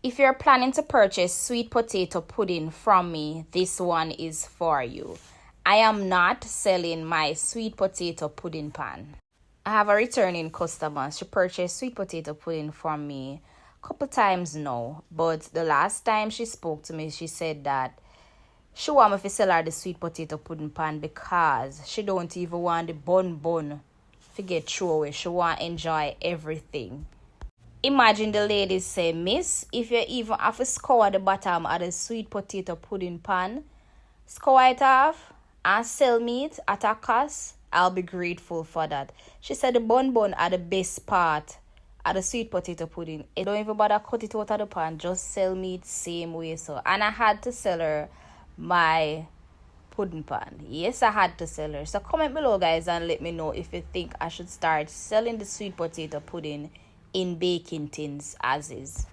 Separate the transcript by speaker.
Speaker 1: If you're planning to purchase sweet potato pudding from me, this one is for you. I am not selling my sweet potato pudding pan. I have a returning customer. She purchased sweet potato pudding from me a couple times now, but the last time she spoke to me, she said that she want me to sell her the sweet potato pudding pan because she don't even want the bun to get thrown away. She want to enjoy everything. Imagine the ladies say, Miss, if you even have to scour the bottom of the sweet potato pudding pan, scour it off and sell me it at a cost, I'll be grateful for that. She said the bun are the best part of the sweet potato pudding. It don't even bother cut it out of the pan, just sell me it same way. So, and I had to sell her my pudding pan. Yes, I had to sell her. So comment below, guys, and let me know if you think I should start selling the sweet potato pudding in baking tins as is.